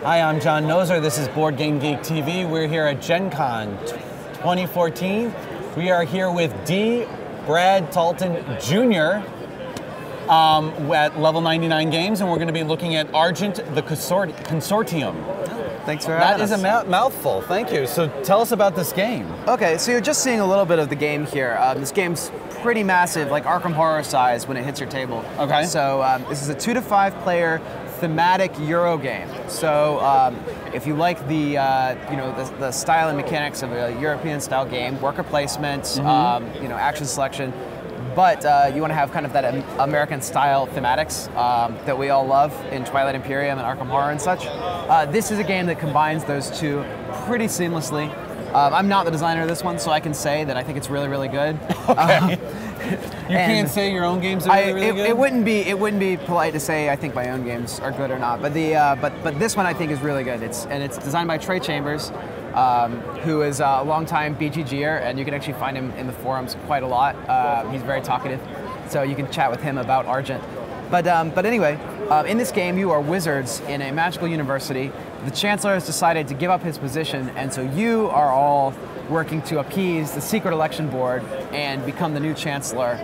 Hi, I'm John Noser. This is Board Game Geek TV. We're here at Gen Con 2014. We are here with D. Brad Talton Jr. At Level 99 Games, and we're going to be looking at Argent, the Consortium. Thanks for having us. That is a mouthful. Thank you. So tell us about this game. Okay, so you're just seeing a little bit of the game here. This game's pretty massive, like Arkham Horror size when it hits your table. Okay. So this is a 2 to 5 player thematic Euro game. So if you like the the style and mechanics of a European style game, worker placement, action selection, but you want to have kind of that American style thematics that we all love in Twilight Imperium and Arkham Horror and such. This is a game that combines those two pretty seamlessly. I'm not the designer of this one, so I can say that I think it's really, really good. Okay. You can't say your own games are really good? It wouldn't be polite to say I think my own games are good or not. But but this one I think is really good. It's designed by Trey Chambers, who is a longtime BGGer, and you can actually find him in the forums quite a lot. He's very talkative, so you can chat with him about Argent. But anyway, in this game you are wizards in a magical university. The Chancellor has decided to give up his position, and so you are all working to appease the secret election board and become the new Chancellor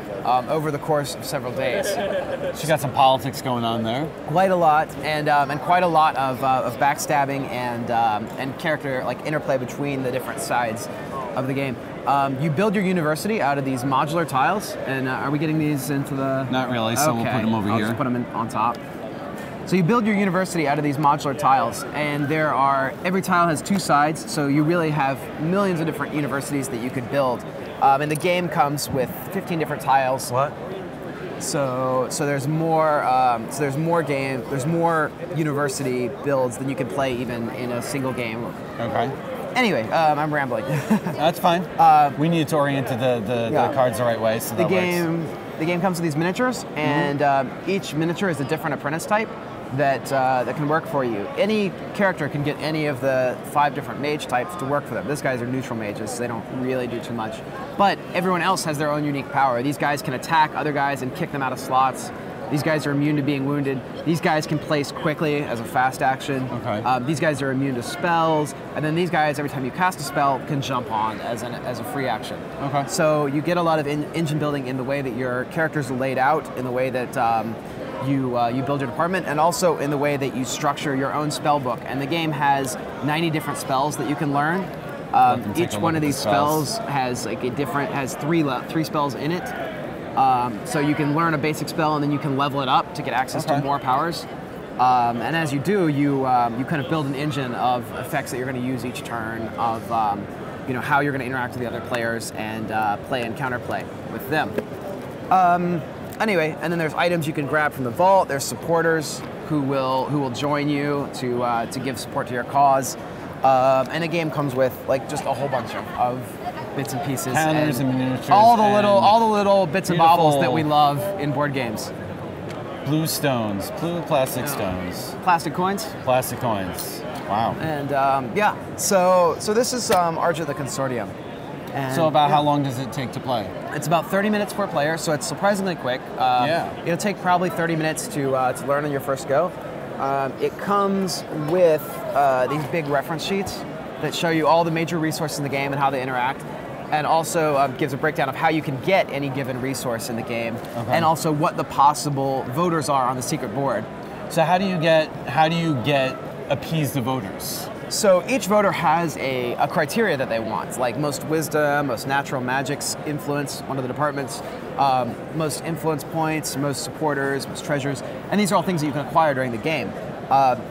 over the course of several days. She's got some politics going on there. Quite a lot, and quite a lot of backstabbing and character interplay between the different sides of the game. You build your university out of these modular tiles, and are we getting these into the... Not really, so we'll put them over I'll here. Just put them on top. So you build your university out of these modular tiles, and every tile has 2 sides, so you really have millions of different universities that you could build. And the game comes with 15 different tiles. What? So there's more there's more university builds than you can play even in a single game. Okay. Anyway, I'm rambling. That's fine. We need to orient the cards the right way, so that works. The game comes with these miniatures, and each miniature is a different apprentice type that can work for you. Any character can get any of the 5 different mage types to work for them. These guys are neutral mages, so they don't really do too much. But everyone else has their own unique power. These guys can attack other guys and kick them out of slots. These guys are immune to being wounded. These guys can place quickly as a fast action. Okay. These guys are immune to spells, and then these guys, every time you cast a spell, can jump on as a free action. Okay. So you get a lot of engine building in the way that your characters are laid out, in the way that you build your department, and also in the way that you structure your own spell book. And the game has 90 different spells that you can learn. Each one of these spells has has three spells in it. So you can learn a basic spell and then you can level it up to get access to more powers. And as you do, you kind of build an engine of effects that you're going to use each turn, of how you're going to interact with the other players and play and counterplay with them. Anyway, and then there's items you can grab from the vault. There's supporters who will join you to give support to your cause. And the game comes with just a whole bunch of bits and pieces, counters and miniatures, all the little bits and baubles that we love in board games. Blue stones, blue plastic stones, plastic coins. Plastic coins. Wow. And so this is Argent the Consortium. And so about how long does it take to play? It's about 30 minutes per player, so it's surprisingly quick. It'll take probably 30 minutes to learn on your first go. It comes with these big reference sheets that show you all the major resources in the game and how they interact, and also gives a breakdown of how you can get any given resource in the game, and also what the possible voters are on the secret board. So how do you appease the voters? So each voter has a criteria that they want, like most wisdom, most natural magics influence, one of the departments, most influence points, most supporters, most treasures, and these are all things that you can acquire during the game.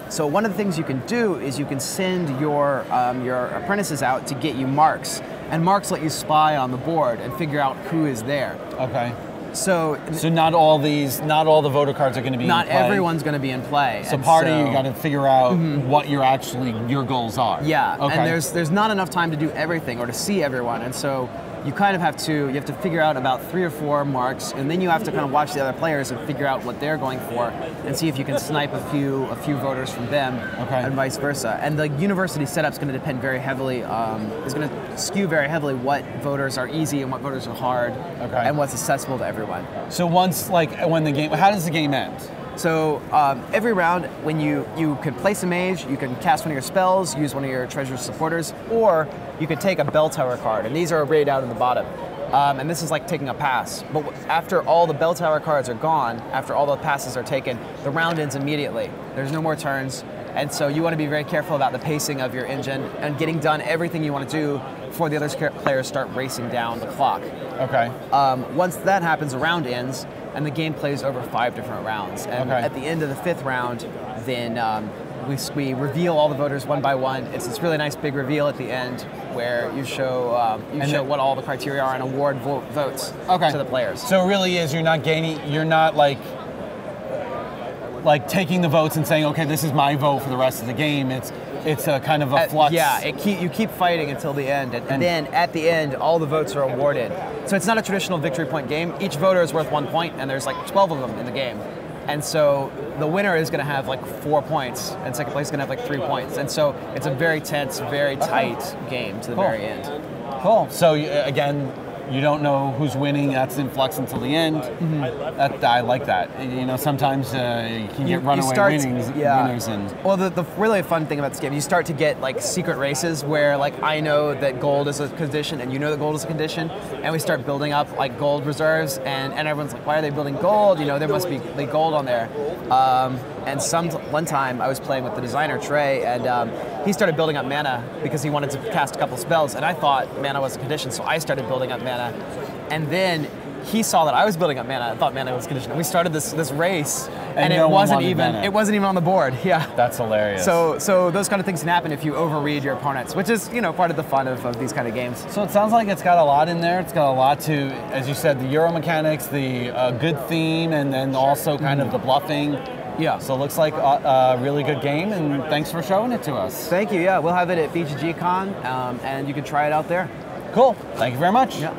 So one of the things you can do is you can send your apprentices out to get you marks, and marks let you spy on the board and figure out who is there. Okay. So not all the voter cards are going to be in play. Not everyone's going to be in play. So you got to figure out what your goals are. Yeah. Okay. And there's not enough time to do everything or to see everyone, and so you kind of have to figure out about 3 or 4 marks, and then you have to kind of watch the other players and figure out what they're going for, and see if you can snipe a few voters from them, and vice versa. And the university setup is going to depend very heavily, is going to skew very heavily what voters are easy and what voters are hard, and what's accessible to everyone. So once, when the game, how does the game end? So every round, when you could place a mage, you can cast one of your spells, use one of your treasure supporters, or you could take a bell tower card, and these are arrayed out in the bottom. And this is like taking a pass. But after all the bell tower cards are gone, after all the passes are taken, the round ends immediately. There's no more turns. And so you want to be very careful about the pacing of your engine and getting done everything you want to do before the other players start racing down the clock. Okay. Once that happens, the round ends, and the game plays over 5 different rounds. And at the end of the 5th round, then we reveal all the voters one by one. It's this really nice big reveal at the end where you show what all the criteria are and award votes to the players. So it really is, you're not like taking the votes and saying, okay, this is my vote for the rest of the game. It's a kind of a flux. Yeah, you keep fighting until the end, and then at the end, all the votes are awarded. So it's not a traditional victory point game. Each voter is worth 1 point, and there's like 12 of them in the game. And so the winner is going to have like 4 points, and second place is going to have like 3 points. And so it's a very tense, very tight game to the very end. Cool. So again, you don't know who's winning. That's in flux until the end. I like that. You know, sometimes you can get runaway winners. Well, the really fun thing about this game, you start to get like secret races where like I know that gold is a condition and you know that gold is a condition, and we start building up like gold reserves, and everyone's like, why are they building gold? You know, there must be gold on there. And one time I was playing with the designer Trey, and he started building up mana because he wanted to cast a couple spells, and I thought mana was a condition, so I started building up mana. And then he saw that I was building up mana and thought mana was a condition. And we started this race, and it wasn't even on the board. Yeah, that's hilarious. So those kind of things can happen if you overread your opponents, which is part of the fun of these kind of games. So it sounds like it's got a lot in there. It's got a lot to, as you said, the Euro mechanics, the good theme, and then also kind of the bluffing. Yeah. So it looks like a really good game, and thanks for showing it to us. Thank you. Yeah, we'll have it at BGG Con, and you can try it out there. Cool. Thank you very much. Yeah.